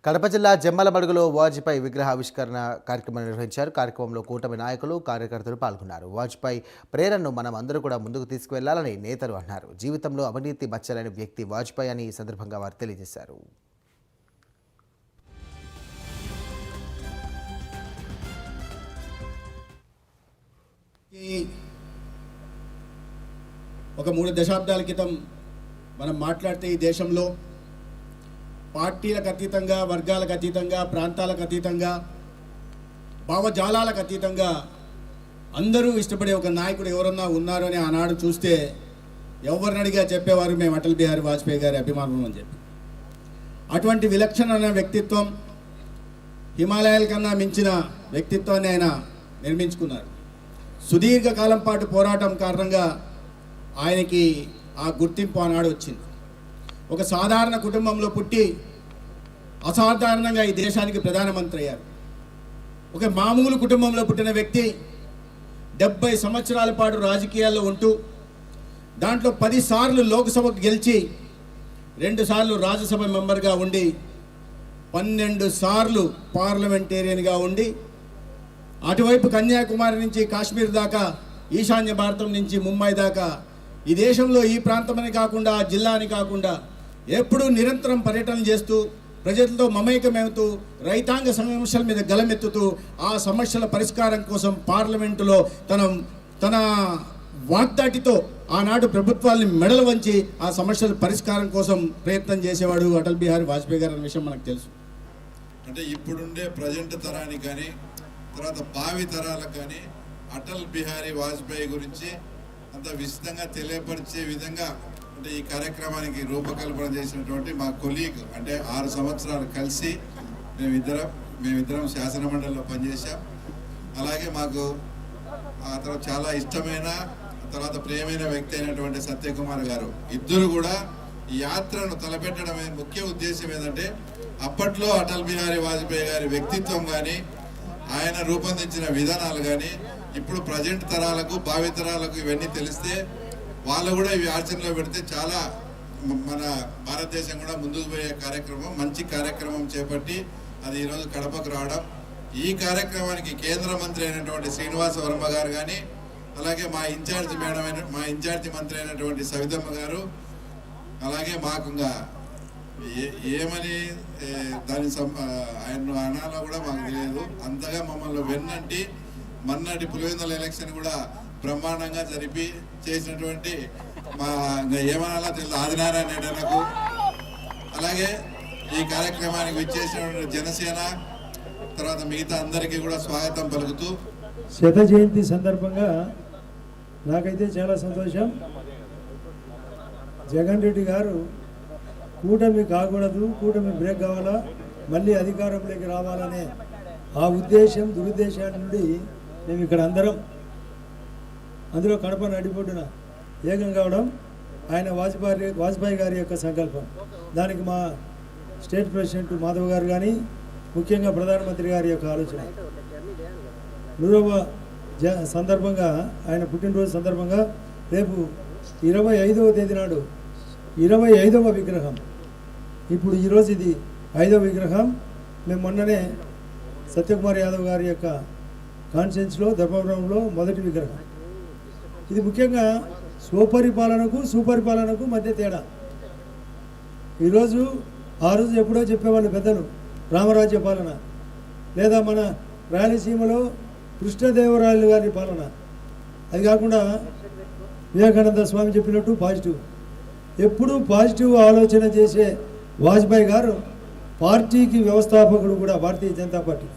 కడప జిల్లా జమ్మలమడుగులో వాజ్పేయి విగ్రహావిష్కరణ కార్యక్రమం నిర్వహించారు. కార్యక్రమంలో కూటమి నాయకులు, కార్యకర్తలు పాల్గొన్నారు. వాజ్పేయి ప్రేరణను మనం అందరూ కూడా ముందుకు తీసుకువెళ్లాలని నేతలు అన్నారు. జీవితంలో అవినీతి మచ్చలేని వ్యక్తి వాజ్పేయి అని ఈ సందర్భంగా వారు తెలియజేశారు. ఒక 3 దశాబ్దాల క్రితం మనం మాట్లాడితే ఈ దేశంలో పార్టీలకు అతీతంగా, వర్గాలకు అతీతంగా, ప్రాంతాలకు అతీతంగా, భావజాలాలకు అతీతంగా అందరూ ఇష్టపడే ఒక నాయకుడు ఎవరన్నా ఉన్నారు అని ఆనాడు చూస్తే ఎవరిని అడిగా చెప్పేవారు మేము అటల్ బిహారీ వాజ్పేయి గారి అభిమానులు అని చెప్పి. అటువంటి విలక్షణమైన వ్యక్తిత్వం, హిమాలయాల కన్నా మించిన వ్యక్తిత్వాన్ని ఆయన నిర్మించుకున్నారు. సుదీర్ఘకాలం పాటు పోరాటం కారణంగా ఆయనకి ఆ గుర్తింపు ఆనాడు వచ్చింది. ఒక సాధారణ కుటుంబంలో పుట్టి అసాధారణంగా ఈ దేశానికి ప్రధానమంత్రి అయ్యారు. ఒక మామూలు కుటుంబంలో పుట్టిన వ్యక్తి 70 సంవత్సరాల పాటు రాజకీయాల్లో ఉంటూ దాంట్లో 10 సార్లు లోక్సభకు గెలిచి 2 సార్లు రాజ్యసభ మెంబర్గా ఉండి 12 సార్లు పార్లమెంటేరియన్గా ఉండి అటువైపు కన్యాకుమారి నుంచి కాశ్మీర్ దాకా, ఈశాన్య భారతం నుంచి ముంబై దాకా ఈ దేశంలో ఈ ప్రాంతమని కాకుండా, ఆ జిల్లాని కాకుండా ఎప్పుడూ నిరంతరం పర్యటన చేస్తూ ప్రజలతో మమేకమవుతూ రైతాంగ సమస్యల మీద గలమెత్తుతూ ఆ సమస్యల పరిష్కారం కోసం పార్లమెంటులో తన వాగ్దాటితో ఆనాడు ప్రభుత్వాన్ని మెడలు వంచి ఆ సమస్యల పరిష్కారం కోసం ప్రయత్నం చేసేవాడు అటల్ బిహారీ వాజ్పేయి గారు అనే విషయం మనకు తెలుసు. అంటే ఇప్పుడుండే ప్రజెంట్ తరానికి కానీ తర్వాత భావి తరాలకు కానీ అటల్ బిహారీ వాజ్పేయి గురించి అంత విస్తృతంగా తెలియపరిచే విధంగా అంటే ఈ కార్యక్రమానికి రూపకల్పన చేసినటువంటి మా కొలీగ్, అంటే 6 సంవత్సరాలు కలిసి మేమిద్దరం శాసనమండలిలో పనిచేశాం. అలాగే మాకు ఆ తర్వాత చాలా ఇష్టమైన తర్వాత ప్రియమైన వ్యక్తి అయినటువంటి సత్యకుమార్ గారు ఇద్దరు కూడా ఈ యాత్రను తలపెట్టడం ముఖ్య ఉద్దేశం ఏంటంటే అప్పట్లో అటల్ బిహారీ వాజ్పేయి గారి వ్యక్తిత్వం కానీ ఆయన రూపొందించిన విధానాలు కానీ ఇప్పుడు ప్రజెంట్ తరాలకు, భావి తరాలకు ఇవన్నీ తెలిస్తే వాళ్ళు కూడా ఇవి ఆచరణలో పెడితే చాలా మన భారతదేశం కూడా ముందుకు పోయే కార్యక్రమం, మంచి కార్యక్రమం చేపట్టి అది ఈరోజు కడపకు రావడం. ఈ కార్యక్రమానికి కేంద్ర మంత్రి అయినటువంటి శ్రీనివాస వర్మ గారు కానీ, అలాగే మా ఇన్ఛార్జి మంత్రి అయినటువంటి సవితమ్మ గారు, అలాగే మాకు ఇంకా ఏమని దాని ఆయన అనాలో కూడా మాకు తెలియదు. అంతగా మమ్మల్ని వెన్నంటి మొన్నటి పులివెందుల ఎలక్షన్ కూడా బ్రహ్మాండంగా జరిపి చేసినటువంటి మా ఏమనాలో తెలియదు ఆదినారాయణ రెడ్డలకు, అలాగే ఈ కార్యక్రమానికి విచ్చేసినటువంటి జనసేన తర్వాత మిగతా అందరికీ కూడా స్వాగతం పలుకుతూ, శత జయంతి సందర్భంగా నాకైతే చాలా సంతోషం. జగన్ రెడ్డి గారు కూటమి కాకూడదు, కూటమి బ్రేక్ కావాలా, మళ్ళీ అధికారంలోకి రావాలనే ఆ దురుద్దేశాల నుండి మేము ఇక్కడ అందరం అందులో కడప నడిపొడ్డున ఏకం కావడం ఆయన వాజ్పేయి గారి యొక్క సంకల్పం. దానికి మా స్టేట్ ప్రెసిడెంట్ మాధవ్ గారు కానీ, ముఖ్యంగా ప్రధానమంత్రి గారి యొక్క ఆలోచన. 100వ సందర్భంగా, ఆయన పుట్టినరోజు సందర్భంగా రేపు 25వ తేదీ నాడు 25వ విగ్రహం. ఇప్పుడు ఈరోజు ఇది 5వ విగ్రహం. మేము మొన్ననే సత్యకుమార్ యాదవ్ గారి యొక్క కాన్ఫరెన్స్లో ధర్మవరంలో మొదటి విగ్రహం. ఇది ముఖ్యంగా సుపరిపాలనకు మధ్య తేడా. ఈరోజు ఆ రోజు ఎప్పుడో చెప్పేవాళ్ళు పెద్దలు రామరాజ్య పాలన, లేదా మన రాయలసీమలో కృష్ణదేవరాయలు గారి పాలన. అది కాకుండా వివేకానంద స్వామి చెప్పినట్టు పాజిటివ్, ఎప్పుడూ పాజిటివ్ ఆలోచన చేసే వాజ్పేయి గారు పార్టీకి వ్యవస్థాపకుడు కూడా, భారతీయ జనతా పార్టీ.